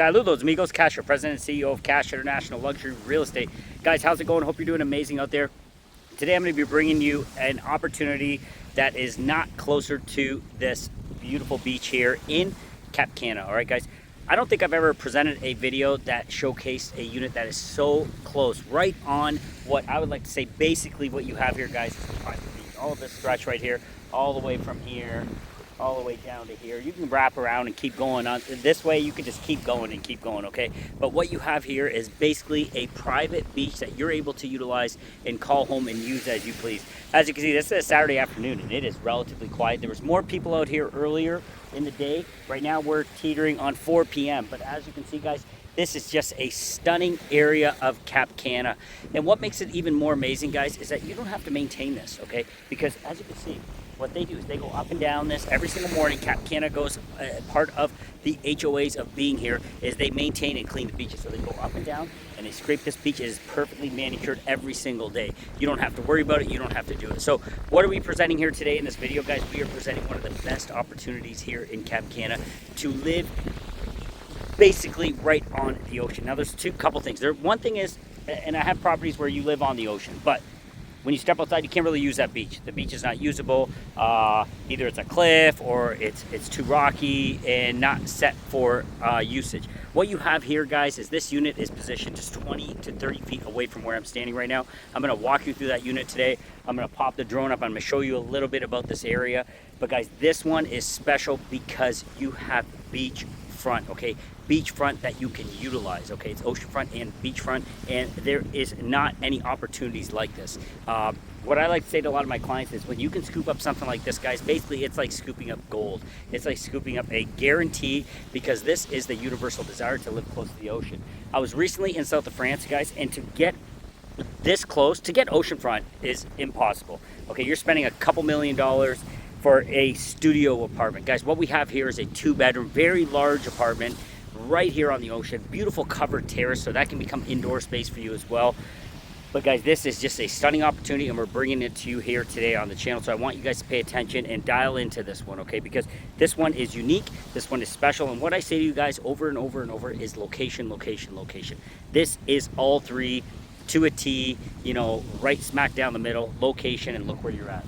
Saludos, amigos. Kash, President and CEO of Kash International Luxury Real Estate. Guys, how's it going? Hope you're doing amazing out there. Today I'm going to be bringing you an opportunity that is not closer to this beautiful beach here in Punta Cana. All right, guys. I don't think I've ever presented a video that showcased a unit that is so close, right on what I would like to say, basically what you have here, guys, is private beach. All of this stretch right here, all the way from here, all the way down to here. You can wrap around and keep going on. This way you can just keep going and keep going, okay? But what you have here is basically a private beach that you're able to utilize and call home and use as you please. As you can see, this is a Saturday afternoon and it is relatively quiet. There was more people out here earlier in the day. Right now we're teetering on 4 p.m. But as you can see, guys, this is just a stunning area of Punta Cana. And what makes it even more amazing, guys, is that you don't have to maintain this, okay? Because as you can see, what they do is they go up and down this every single morning. Punta Cana goes, part of the HOAs of being here is they maintain and clean the beaches. So they go up and down and they scrape this beach. It is perfectly manicured every single day. You don't have to worry about it. You don't have to do it. So what are we presenting here today in this video, guys? We are presenting one of the best opportunities here in Punta Cana to live basically right on the ocean. Now there's couple things. One thing is, and I have properties where you live on the ocean, but when you step outside, you can't really use that beach. The beach is not usable. Either it's a cliff or it's too rocky and not set for usage. What you have here, guys, is this unit is positioned just 20 to 30 feet away from where I'm standing right now. I'm gonna walk you through that unit today. I'm gonna pop the drone up. I'm gonna show you a little bit about this area. But guys, this one is special because you have beachfront, okay? Beachfront that you can utilize, okay? It's oceanfront and beachfront, and there is not any opportunities like this. What I like to say to a lot of my clients is when you can scoop up something like this, guys, basically it's like scooping up gold. It's like scooping up a guarantee, because this is the universal desire to live close to the ocean. I was recently in south of France, guys, and to get this close, to get oceanfront is impossible. Okay, you're spending a couple $1,000,000 for a studio apartment. Guys, what we have here is a 2-bedroom, very large apartment right here on the ocean. Beautiful covered terrace, so that can become indoor space for you as well. But guys, this is just a stunning opportunity and we're bringing it to you here today on the channel. So I want you guys to pay attention and dial into this one, okay? Because this one is unique, this one is special, and what I say to you guys over and over and over is location, location, location. This is all three to a T, you know, right smack down the middle, location, and look where you're at,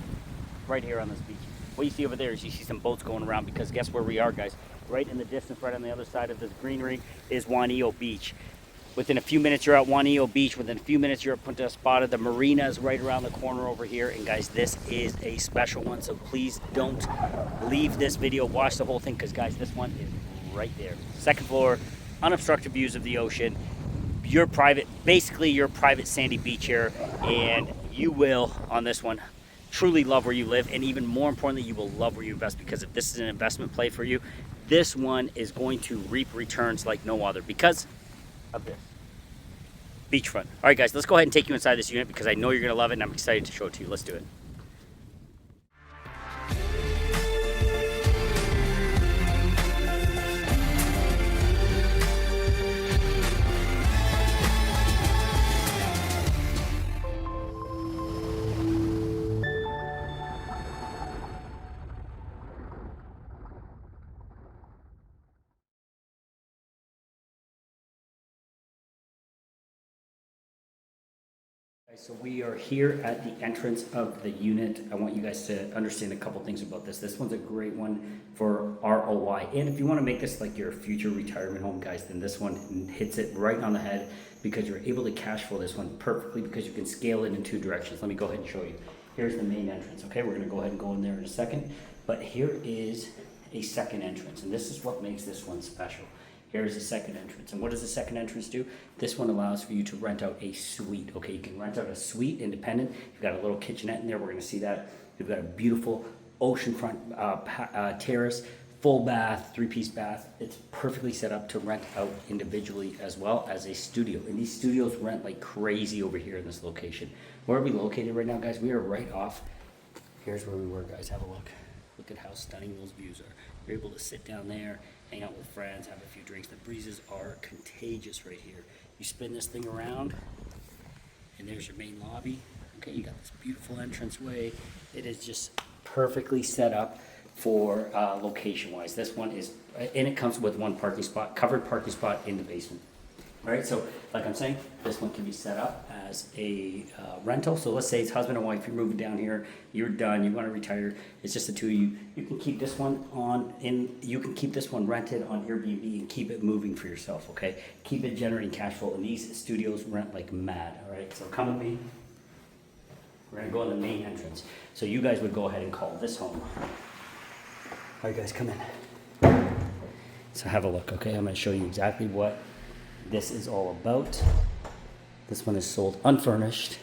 right here on this beach. What you see over there is you see some boats going around, because guess where we are, guys? Right in the distance, right on the other side of this greenery is Juanillo Beach. Within a few minutes, you're at Juanillo Beach. Within a few minutes, you're at Punta Cana. The marina is right around the corner over here. And guys, this is a special one. So please don't leave this video. Watch the whole thing, because guys, this one is right there. Second floor, unobstructed views of the ocean. Your private, basically your private sandy beach here. And you will, on this one, truly love where you live. And even more importantly, you will love where you invest, because if this is an investment play for you, this one is going to reap returns like no other because of this beachfront. All right, guys, let's go ahead and take you inside this unit, because I know you're gonna love it and I'm excited to show it to you. Let's do it. So we are here at the entrance of the unit. I want you guys to understand a couple things about this. This one's a great one for ROI. And if you want to make this like your future retirement home, guys, then this one hits it right on the head, because you're able to cash flow this one perfectly, because you can scale it in 2 directions. Let me go ahead and show you. Here's the main entrance. Okay, we're going to go ahead and go in there in a second. But here is a second entrance, and this is what makes this one special. Here's the second entrance. And what does the second entrance do? This one allows for you to rent out a suite. Okay, you can rent out a suite independent. You've got a little kitchenette in there. We're gonna see that. You've got a beautiful oceanfront terrace, full bath, 3-piece bath. It's perfectly set up to rent out individually as well as a studio. And these studios rent like crazy over here in this location. Where are we located right now, guys? We are right off. Here's where we were, guys. Have a look. Look at how stunning those views are. You're able to sit down there, hang out with friends, have a few drinks. The breezes are contagious right here. You spin this thing around, and there's your main lobby. Okay, you got this beautiful entranceway. It is just perfectly set up for location-wise. This one is, and it comes with one parking spot, covered parking spot in the basement. All right, so like I'm saying, this one can be set up as a rental. So let's say it's husband and wife, you're moving down here, you're done, you want to retire, it's just the two of you. You can keep this one you can keep this one rented on Airbnb and keep it moving for yourself, okay? Keep it generating cash flow, and these studios rent like mad, all right? So come with me. We're gonna go in the main entrance. So you guys would go ahead and call this home. All right, guys, come in. So have a look, okay? I'm gonna show you exactly what this is all about. This one is sold unfurnished,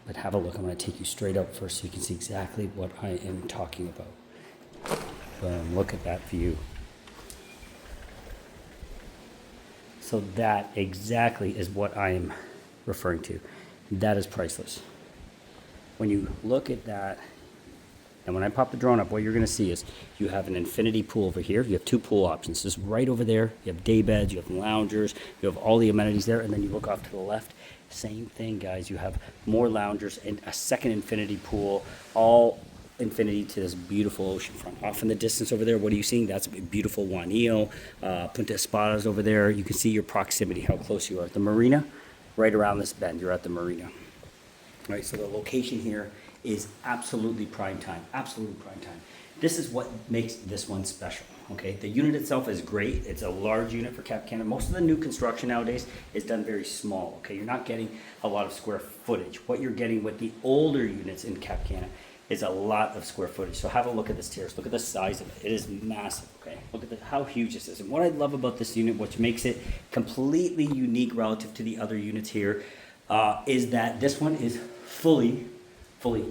but have a look. I'm going to take you straight up first so you can see exactly what I am talking about. Boom, look at that view. So that exactly is what I am referring to. That is priceless. When you look at that, and when I pop the drone up, what you're going to see is you have an infinity pool over here. You have two pool options. This is right over there. You have day beds, you have loungers, you have all the amenities there, and then you look off to the left. Same thing, guys. You have more loungers and a second infinity pool, all infinity to this beautiful oceanfront. Off in the distance over there, what are you seeing? That's beautiful Juanillo, Punta Cana over there. You can see your proximity, how close you are. The marina, right around this bend, you're at the marina. All right, so the location here is absolutely prime time, absolutely prime time. This is what makes this one special, okay? The unit itself is great. It's a large unit for Cap Cana. Most of the new construction nowadays is done very small, okay? You're not getting a lot of square footage. What you're getting with the older units in Cap Cana is a lot of square footage. So have a look at this terrace. Look at the size of it. It is massive, okay? Look at how huge this is. And what I love about this unit, which makes it completely unique relative to the other units here, is that this one is fully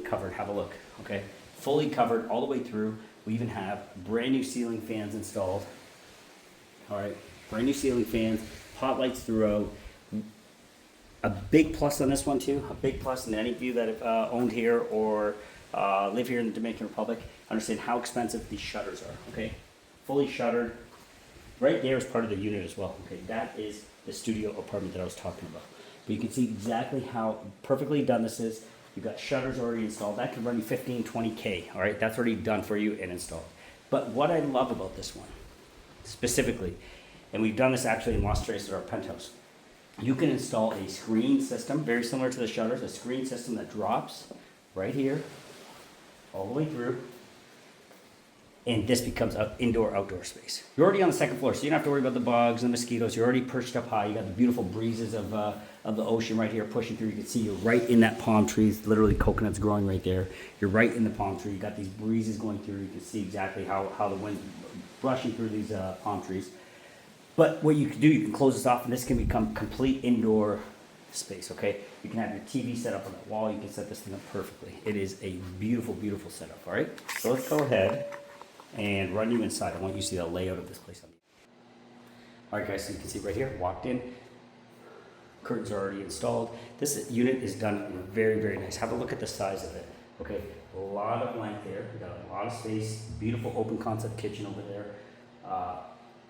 covered. Have a look, okay? Fully covered all the way through. We even have brand new ceiling fans installed. All right, brand new ceiling fans, hot lights throughout. A big plus on this one too, a big plus, and any of you that have owned here or live here in the Dominican Republic understand how expensive these shutters are, okay? Fully shuttered. Right there is part of the unit as well, okay? That is the studio apartment that I was talking about. But you can see exactly how perfectly done this is. You've got shutters already installed. That could run you 15, 20K, all right? That's already done for you and installed. But what I love about this one, specifically, and we've done this actually in Las Terrenas at our penthouse, you can install a screen system, very similar to the shutters, a screen system that drops right here, all the way through, and this becomes an indoor-outdoor space. You're already on the second floor, so you don't have to worry about the bugs and the mosquitoes. You're already perched up high. You got the beautiful breezes of the ocean right here pushing through. You can see you're right in that palm tree. Literally, coconuts growing right there. You're right in the palm tree. You got these breezes going through. You can see exactly how the wind's brushing through these palm trees. But what you can do, you can close this off, and this can become complete indoor space, okay? You can have your TV set up on that wall. You can set this thing up perfectly. It is a beautiful, beautiful setup, all right? So let's go ahead and run you inside. I want you to see the layout of this place. All right, guys, so you can see right here, walked in, curtains are already installed. This unit is done very, very nice. Have a look at the size of it, okay? A lot of length there. We got a lot of space. Beautiful open concept kitchen over there.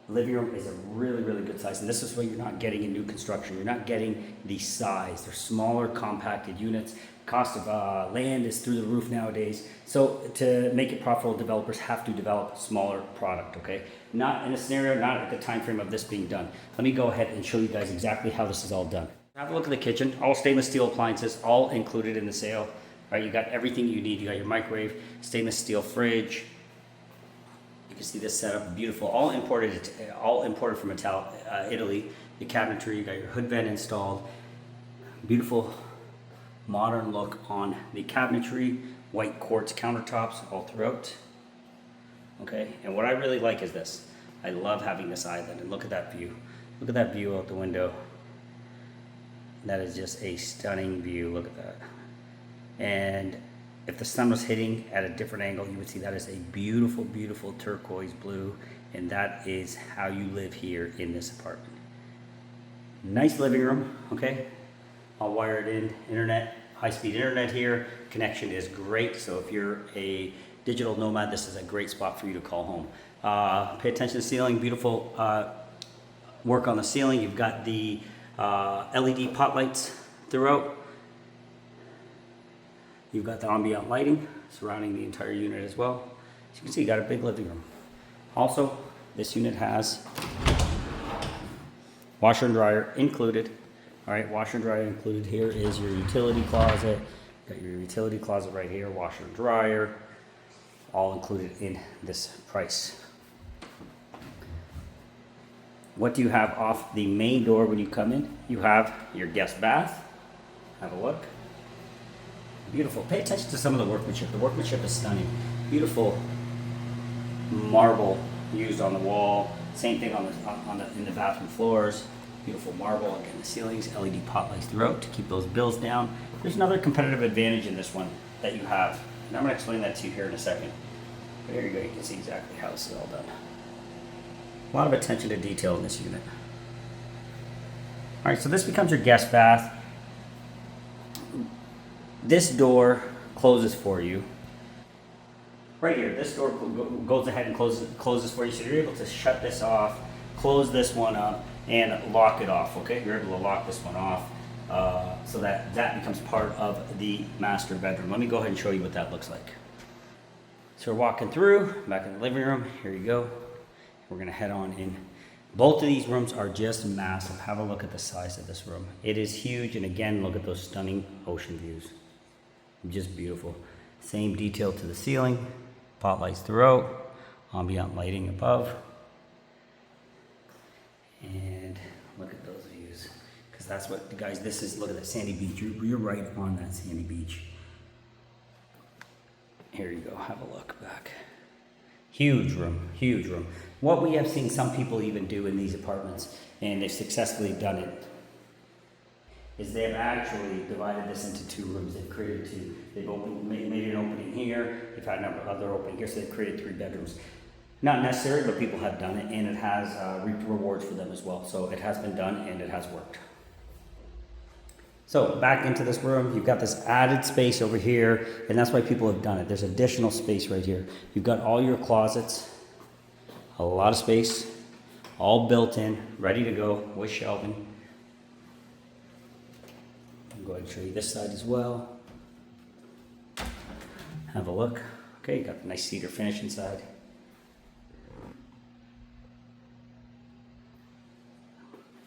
Living room is a really, really good size, and this is what you're not getting in new construction. You're not getting the size. They're smaller, compacted units. Cost of land is through the roof nowadays. So to make it profitable, developers have to develop a smaller product, okay? Not in a scenario, not at the time frame of this being done. Let me go ahead and show you guys exactly how this is all done. Have a look at the kitchen. All stainless steel appliances, all included in the sale. All right, you got everything you need. You got your microwave, stainless steel fridge. You can see this setup, beautiful, all imported from Italy. The cabinetry, you got your hood vent installed. Beautiful modern look on the cabinetry, white quartz countertops all throughout. Okay, and what I really like is this. I love having this island, and look at that view. Look at that view out the window. That is just a stunning view. Look at that. And if the sun was hitting at a different angle, you would see that is a beautiful, beautiful turquoise blue, and that is how you live here in this apartment. Nice living room, okay? All wired in, internet, high-speed internet here. Connection is great, so if you're a digital nomad, this is a great spot for you to call home. Pay attention to the ceiling, beautiful work on the ceiling. You've got the LED pot lights throughout. You've got the ambient lighting surrounding the entire unit as well. As you can see, you got a big living room. Also, this unit has washer and dryer included. All right, washer and dryer included. Here is your utility closet. Got your utility closet right here, washer and dryer, all included in this price. What do you have off the main door when you come in? You have your guest bath. Have a look. Beautiful. Pay attention to some of the workmanship. The workmanship is stunning. Beautiful marble used on the wall. Same thing in the bathroom floors. Beautiful marble. Again, the ceilings, LED pot lights throughout to keep those bills down. There's another competitive advantage in this one that you have. And I'm going to explain that to you here in a second. But here you go. You can see exactly how this is all done. A lot of attention to detail in this unit. All right, so this becomes your guest bath. This door closes for you. Right here, this door goes ahead and closes for you, so you're able to shut this off, close this one up, and lock it off, okay? You're able to lock this one off so that becomes part of the master bedroom. Let me go ahead and show you what that looks like. So we're walking through, back in the living room. Here you go. We're gonna head on in. Both of these rooms are just massive. Have a look at the size of this room. It is huge, and again, look at those stunning ocean views. Just beautiful. Same detail to the ceiling, pot lights throughout, ambient lighting above. And look at those views, because that's what, guys, this is, look at that sandy beach. You're right on that sandy beach. Here you go, have a look back. Huge room, huge room. What we have seen some people even do in these apartments, and they've successfully done it, is they've actually divided this into two rooms. They've created two. They've made an opening here. They've had another opening here, so they've created 3 bedrooms. Not necessary, but people have done it, and it has reaped rewards for them as well. So it has been done, and it has worked. So back into this room, you've got this added space over here, and that's why people have done it. There's additional space right here. You've got all your closets, a lot of space, all built in, ready to go with shelving. I'll go ahead and show you this side as well. Have a look. Okay, you got the nice cedar finish inside.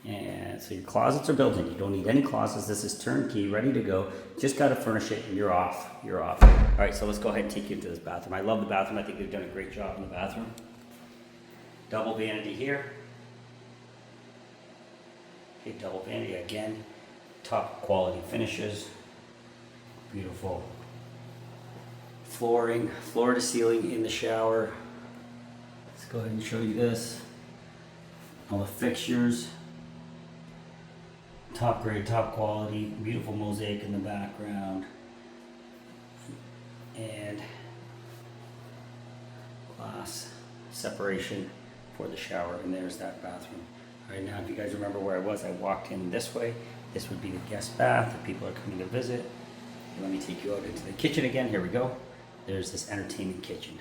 And so your closets are built in. You don't need any closets. This is turnkey, ready to go. Just got to furnish it and you're off. You're off. All right, so let's go ahead and take you into this bathroom. I love the bathroom. I think they've done a great job in the bathroom. Double vanity here. Okay, double vanity again. Top quality finishes. Beautiful flooring, floor to ceiling in the shower. Let's go ahead and show you this. All the fixtures. Top grade, top quality, beautiful mosaic in the background, and glass separation for the shower, and there's that bathroom. All right, now if you guys remember where I was, I walked in this way. This would be the guest bath if people are coming to visit. Let me take you out into the kitchen again. Here we go. There's this entertainment kitchen.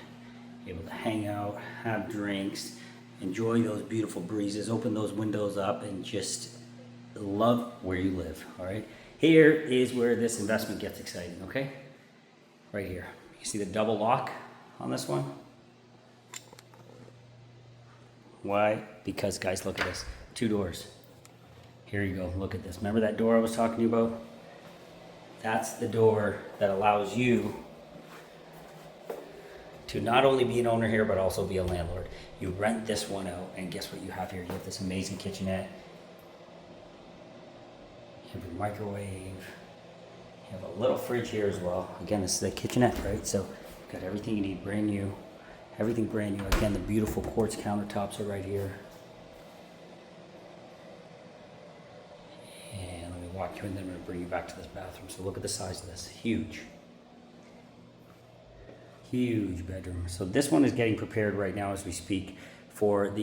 Able to hang out, have drinks, enjoy those beautiful breezes, open those windows up, and just love where you live. All right, here is where this investment gets exciting. Okay, right here, you see the double lock on this one. Why? Because guys, look at this, 2 doors. Here you go, look at this. Remember that door I was talking to you about? That's the door that allows you to not only be an owner here, but also be a landlord. You rent this one out, and guess what you have here? You have this amazing kitchenette. You have your microwave. You have a little fridge here as well. Again, this is the kitchenette, right? So you've got everything you need, brand new. Everything brand new. Again, the beautiful quartz countertops are right here. And let me walk you in, then I'm going to bring you back to this bathroom. So look at the size of this. Huge. Huge bedroom. So this one is getting prepared right now as we speak for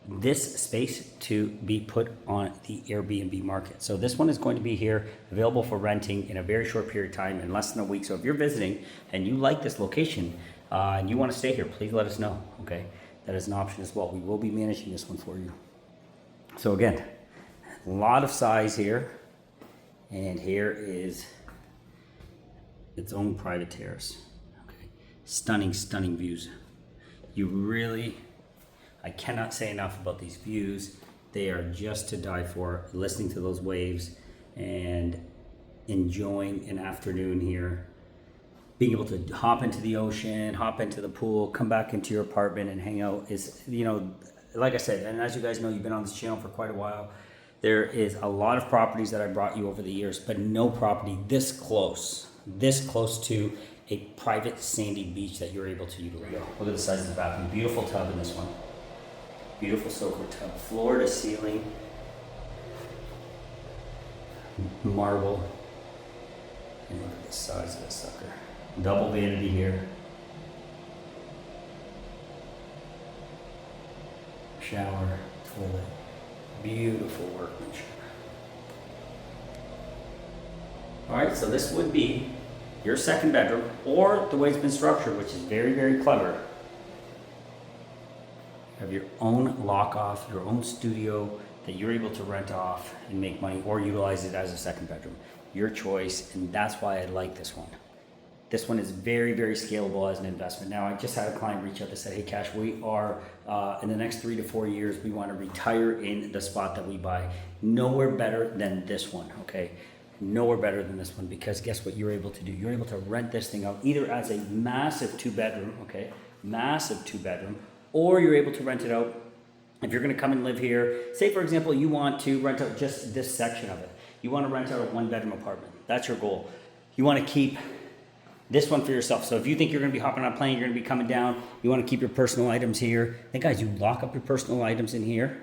this space to be put on the Airbnb market. So this one is going to be here available for renting in a very short period of time, in less than a week. So if you're visiting and you like this location and you want to stay here, please let us know. Okay, that is an option as well. We will be managing this one for you. So again, a lot of size here, and here is its own private terrace. Okay, Stunning, stunning views. You really, I cannot say enough about these views. They are just to die for. Listening to those waves and enjoying an afternoon here. Being able to hop into the ocean, hop into the pool, come back into your apartment and hang out is, you know, like I said, and as you guys know, you've been on this channel for quite a while. There is a lot of properties that I brought you over the years, but no property this close to a private sandy beach that you're able to utilize. Look at the size of the bathroom. Beautiful tub in this one. Beautiful soaker tub, floor to ceiling, marble. And look at the size of this sucker. Double vanity here. Shower, toilet, beautiful workmanship. All right, so this would be your second bedroom, or the way it's been structured, which is very, very clever. You have your own lock off, your own studio that you're able to rent off and make money, or utilize it as a second bedroom. Your choice, and that's why I like this one. This one is very, very scalable as an investment. Now, I just had a client reach out that said, hey, Kash, we are, in the next 3 to 4 years, we want to retire in the spot that we buy. Nowhere better than this one, okay? Nowhere better than this one, because guess what you're able to do? You're able to rent this thing out either as a massive 2-bedroom, okay? Massive 2-bedroom, or you're able to rent it out if you're going to come and live here. Say, for example, you want to rent out just this section of it. You want to rent out a 1-bedroom apartment. That's your goal. You want to keep this one for yourself. So if you think you're going to be hopping on a plane, you're going to be coming down, you want to keep your personal items here. Then guys, you lock up your personal items in here.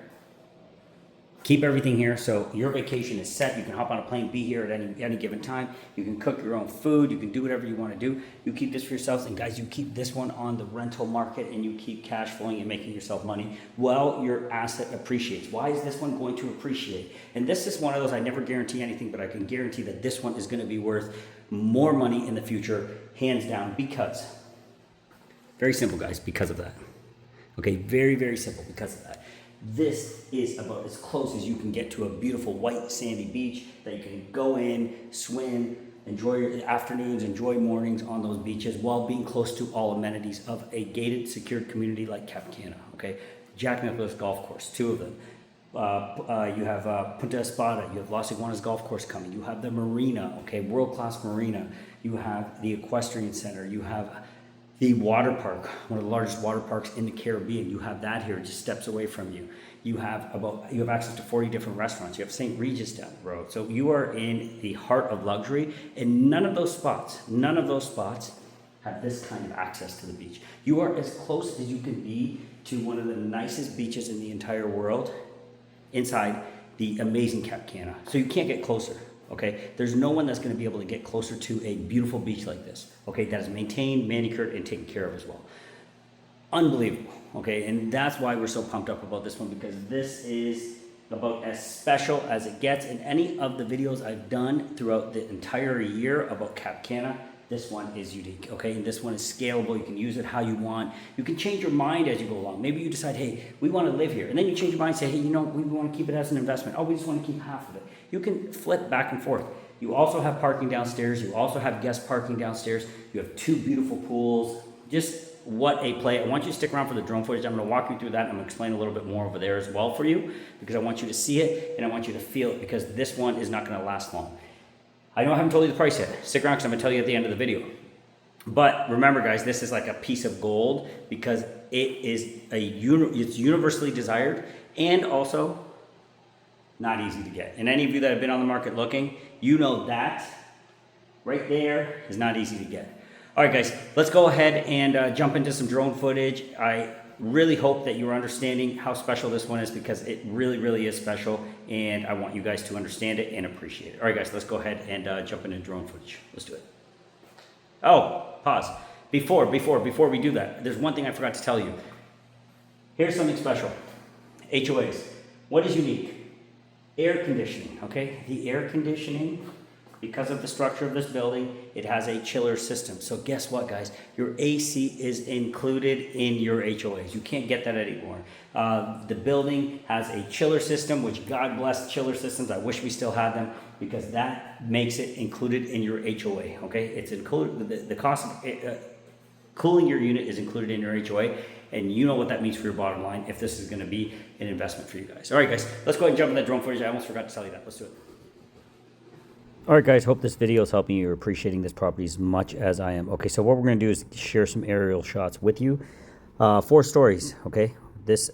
Keep everything here, so your vacation is set. You can hop on a plane, be here at any given time. You can cook your own food. You can do whatever you want to do. You keep this for yourselves, and guys, you keep this one on the rental market, and you keep cash flowing and making yourself money while your asset appreciates. Why is this one going to appreciate? And this is one of those, I never guarantee anything, but I can guarantee that this one is going to be worth more money in the future, hands down, because, very simple, guys, because of that. Okay, very, very simple because of that. This is about as close as you can get to a beautiful white sandy beach that you can go in, swim, enjoy your afternoons, enjoy mornings on those beaches while being close to all amenities of a gated, secured community like Cap Cana, okay? Jack Nicklaus Golf Course, 2 of them. You have Punta Espada, you have Las Iguanas Golf Course coming, you have the marina, okay, world-class marina, you have the equestrian center, you have the water park, one of the largest water parks in the Caribbean. You have that here, just steps away from you. You have access to 40 different restaurants. You have St. Regis down the road. So you are in the heart of luxury, and none of those spots have this kind of access to the beach. You are as close as you can be to one of the nicest beaches in the entire world inside the amazing Cap Cana. So you can't get closer. Okay, there's no one that's going to be able to get closer to a beautiful beach like this, okay, that is maintained, manicured, and taken care of as well. Unbelievable, okay, and that's why we're so pumped up about this one, because this is about as special as it gets. In any of the videos I've done throughout the entire year about Cap Cana, this one is unique, okay, and this one is scalable. You can use it how you want. You can change your mind as you go along. Maybe you decide, hey, we want to live here, and then you change your mind and say, hey, you know, we want to keep it as an investment. Oh, we just want to keep half of it. You can flip back and forth. You also have parking downstairs. You also have guest parking downstairs. You have 2 beautiful pools. Just what a play. I want you to stick around for the drone footage. I'm going to walk you through that. I'm going to explain a little bit more over there as well for you, because I want you to see it and I want you to feel it, because this one is not going to last long. I know I haven't told you the price yet. Stick around because I'm going to tell you at the end of the video. But remember, guys, this is like a piece of gold, because it is it's universally desired and also not easy to get. And any of you that have been on the market looking, you know that right there is not easy to get. All right, guys, let's go ahead and jump into some drone footage. I really hope that you're understanding how special this one is, because it really, really is special, and I want you guys to understand it and appreciate it. All right, guys, let's go ahead and jump into drone footage. Let's do it. Oh, pause. Before we do that, there's one thing I forgot to tell you. Here's something special. HOAs. What is unique? Air conditioning, okay? The air conditioning, because of the structure of this building, it has a chiller system. So guess what, guys? Your AC is included in your HOAs. You can't get that anymore. The building has a chiller system, which God bless chiller systems. I wish we still had them, because that makes it included in your HOA, okay? It's included, the cost of Cooling your unit is included in your HOA, and you know what that means for your bottom line if this is going to be an investment for you guys. All right, guys, let's go ahead and jump in that drone footage. I almost forgot to tell you that. Let's do it. All right, guys, hope this video is helping you or appreciating this property as much as I am. Okay, so what we're going to do is share some aerial shots with you. 4 stories, okay? This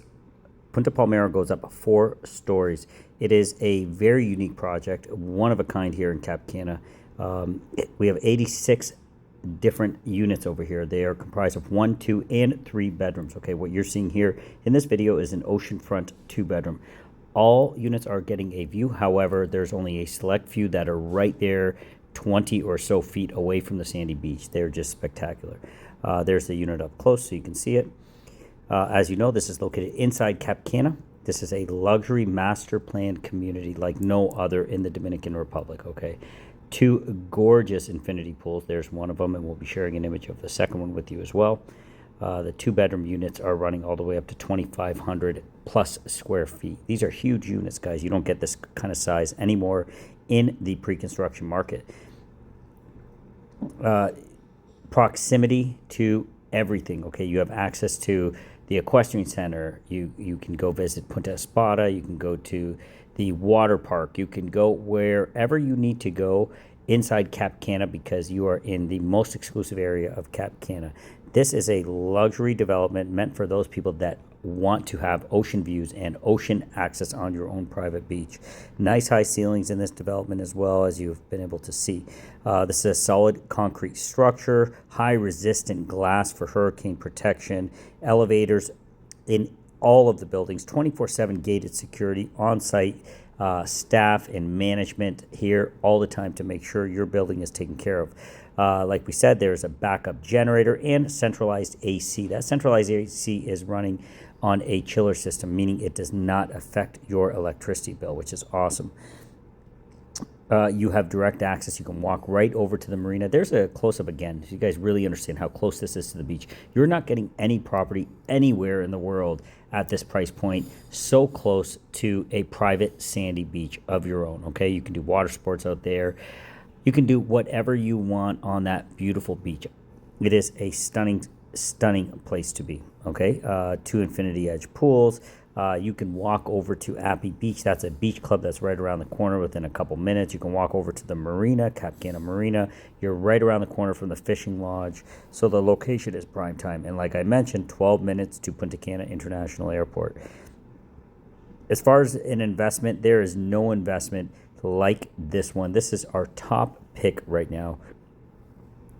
Punta Palmera goes up 4 stories. It is a very unique project, one of a kind here in Cap Cana. We have 86 different units over here. They are comprised of 1, 2, and 3 bedrooms. Okay, what you're seeing here in this video is an oceanfront 2-bedroom. All units are getting a view. However, there's only a select few that are right there 20 or so feet away from the sandy beach. They're just spectacular. There's the unit up close so you can see it. As you know, this is located inside Cap Cana. This is a luxury master planned community like no other in the Dominican Republic, okay? 2 gorgeous infinity pools. There's one of them, and we'll be sharing an image of the second one with you as well. The 2-bedroom units are running all the way up to 2,500 plus square feet. These are huge units, guys. You don't get this kind of size anymore in the pre-construction market. Proximity to everything, okay? You have access to the equestrian center. You can go visit Punta Espada. You can go to the water park. You can go wherever you need to go inside Cap Cana because you are in the most exclusive area of Cap Cana. This is a luxury development meant for those people that want to have ocean views and ocean access on your own private beach. Nice high ceilings in this development as well, as you've been able to see. This is a solid concrete structure, high resistant glass for hurricane protection, elevators in all of the buildings, 24/7 gated security, on-site staff and management here all the time to make sure your building is taken care of. Like we said, there's a backup generator and centralized AC. That centralized AC is running on a chiller system, meaning it does not affect your electricity bill, which is awesome. You have direct access. You can walk right over to the marina. There's a close-up again, so you guys really understand how close this is to the beach. You're not getting any property anywhere in the world at this price point so close to a private sandy beach of your own, okay? You can do water sports out there. You can do whatever you want on that beautiful beach. It is a stunning place to be, okay? 2 infinity edge pools. You can walk over to Appy Beach. That's a beach club that's right around the corner within a couple minutes. You can walk over to the marina, Cap Cana Marina. You're right around the corner from the fishing lodge. So the location is prime time. And like I mentioned, 12 minutes to Punta Cana International Airport. As far as an investment, there is no investment like this one. This is our top pick right now.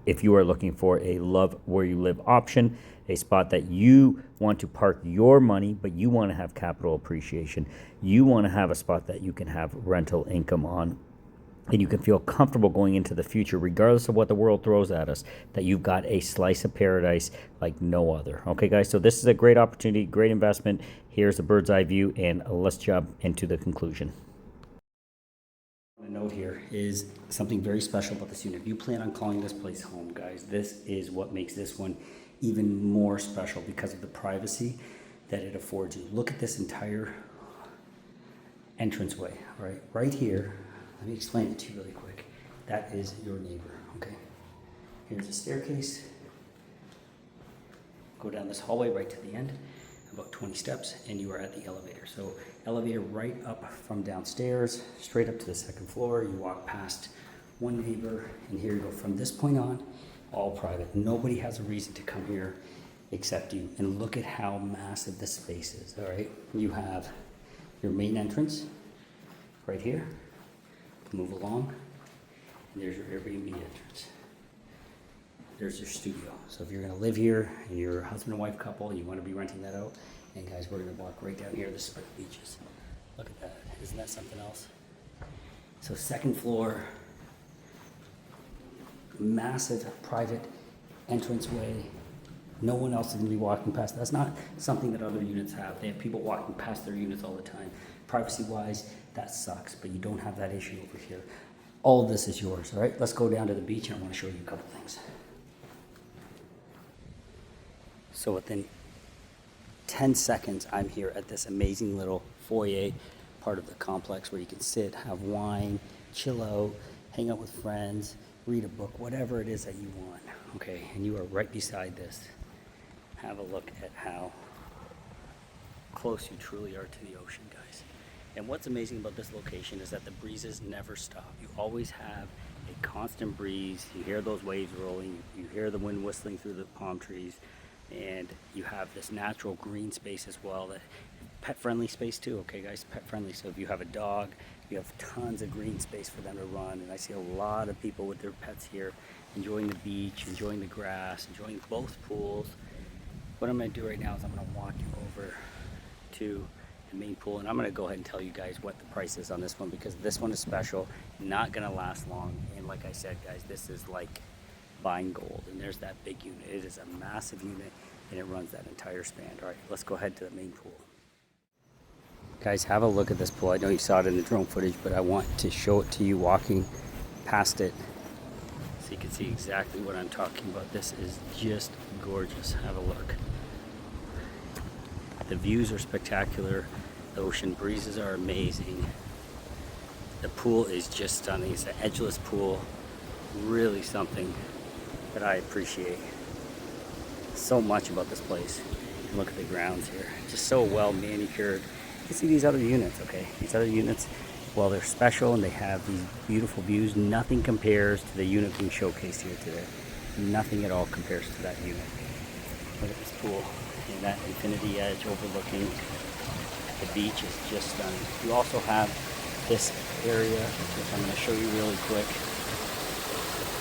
If you are looking for a love where you live option, a spot that you want to park your money, but you want to have capital appreciation. You want to have a spot that you can have rental income on, and you can feel comfortable going into the future, regardless of what the world throws at us, that you've got a slice of paradise like no other. Okay, guys, so this is a great opportunity, great investment. Here's a bird's eye view, and let's jump into the conclusion. A note here is something very special about this unit. If you plan on calling this place home, guys, this is what makes this one even more special because of the privacy that it affords you. Look at this entire entranceway, right here. Let me explain it to you really quick. That is your neighbor, okay? Here's a staircase. Go down this hallway right to the end, about 20 steps, and you are at the elevator. So elevator right up from downstairs, straight up to the 2nd floor. You walk past one neighbor, and here you go. From this point on, all private. Nobody has a reason to come here except you. And look at how massive this space is, all right? You have your main entrance right here. Move along, and there's your Airbnb entrance. There's your studio. So if you're gonna live here and you're a husband and wife couple and you wanna be renting that out, and guys, we're gonna walk right down here. This is where the beach is. Look at that, isn't that something else? So 2nd floor, massive private entranceway. No one else is gonna be walking past. That's not something that other units have. They have people walking past their units all the time. Privacy-wise, that sucks, but you don't have that issue over here. All of this is yours, all right? Let's go down to the beach, and I wanna show you a couple things. So within 10 seconds, I'm here at this amazing little foyer part of the complex where you can sit, have wine, chill out, hang out with friends, read a book, whatever it is that you want, okay, and you are right beside this. Have a look at how close you truly are to the ocean, guys. And what's amazing about this location is that the breezes never stop. You always have a constant breeze. You hear those waves rolling, you hear the wind whistling through the palm trees, and you have this natural green space as well. That pet-friendly space too, okay guys, pet-friendly. So if you have a dog, you have tons of green space for them to run. And I see a lot of people with their pets here enjoying the beach, enjoying the grass, enjoying both pools. What I'm going to do right now is I'm going to walk you over to the main pool, and I'm going to go ahead and tell you guys what the price is on this one, because this one is special, not going to last long. And like I said, guys, this is like buying gold. And there's that big unit. It is a massive unit, and it runs that entire span. All right, let's go ahead to the main pool. Guys, have a look at this pool. I know you saw it in the drone footage, but I want to show it to you walking past it so you can see exactly what I'm talking about. This is just gorgeous. Have a look. The views are spectacular. The ocean breezes are amazing. The pool is just stunning. It's an edgeless pool. Really something that I appreciate so much about this place. And look at the grounds here. Just so well manicured. You can see these other units, okay? These other units, well, they're special and they have these beautiful views. Nothing compares to the unit being showcased here today. Nothing at all compares to that unit. Look at this pool. And that infinity edge overlooking the beach is just stunning. You also have this area, which I'm going to show you really quick.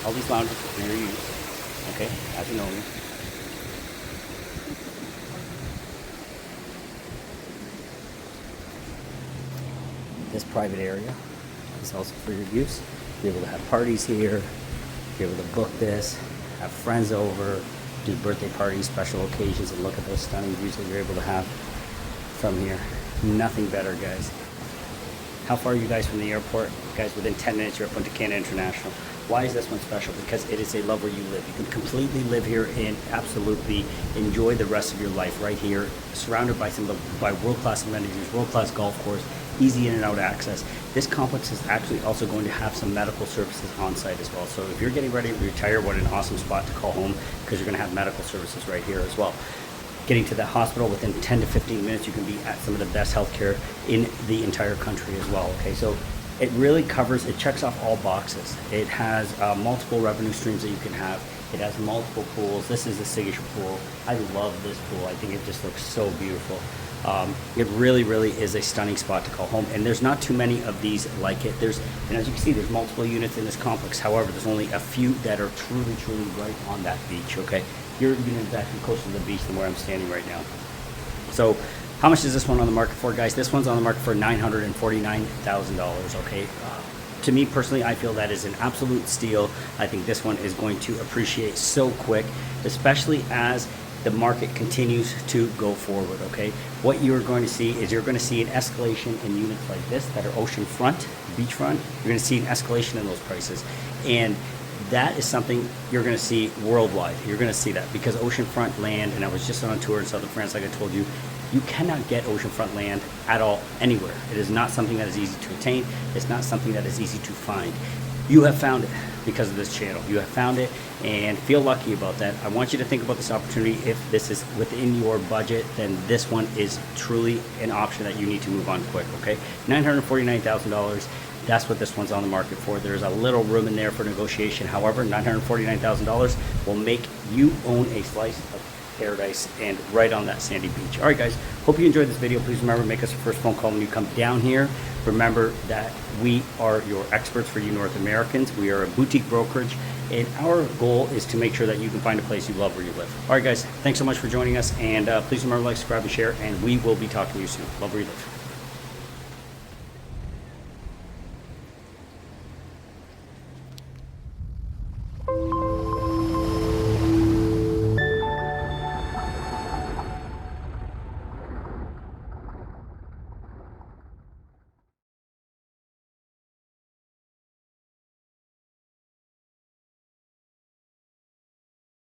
All these lounges are for your use, okay, as an owner. This private area is also for your use. You're able to have parties here. You're able to book this, have friends over, do birthday parties, special occasions, and look at those stunning views that you're able to have from here. Nothing better, guys. How far are you guys from the airport? Guys, within 10 minutes you're at Punta Cana International. Why is this one special? Because it is a love where you live. You can completely live here and absolutely enjoy the rest of your life right here, surrounded by world-class amenities, world-class golf course, easy in and out access. This complex is actually also going to have some medical services on site as well. So if you're getting ready to retire, what an awesome spot to call home, because you're going to have medical services right here as well. Getting to the hospital within 10 to 15 minutes, you can be at some of the best healthcare in the entire country as well. Okay, so it really covers, it checks off all boxes. It has multiple revenue streams that you can have. It has multiple pools. This is a signature pool. I love this pool. I think it just looks so beautiful. It really, really is a stunning spot to call home, and there's not too many of these like it. And as you can see, there's multiple units in this complex. However, there's only a few that are truly, truly right on that beach. Okay, your unit is actually closer to the beach than where I'm standing right now. So, how much is this one on the market for, guys? This one's on the market for $949,000. Okay. To me personally, I feel that is an absolute steal. I think this one is going to appreciate so quick, especially as the market continues to go forward, okay? What you're going to see is you're going to see an escalation in units like this that are oceanfront, beachfront. You're going to see an escalation in those prices. And that is something you're going to see worldwide. You're going to see that because oceanfront land, and I was just on a tour in southern France, like I told you, you cannot get oceanfront land at all anywhere. It is not something that is easy to attain. It's not something that is easy to find. You have found it because of this channel. You have found it and feel lucky about that. I want you to think about this opportunity. If this is within your budget, then this one is truly an option that you need to move on quick, okay? $949,000. That's what this one's on the market for. There's a little room in there for negotiation. However, $949,000 will make you own a slice of paradise and right on that sandy beach. All right, guys, hope you enjoyed this video. Please remember, make us your first phone call when you come down here. Remember that we are your experts for you North Americans. We are a boutique brokerage, and our goal is to make sure that you can find a place you love where you live. All right, guys, thanks so much for joining us, and please remember to like, subscribe, and share, and we will be talking to you soon. Love where you live.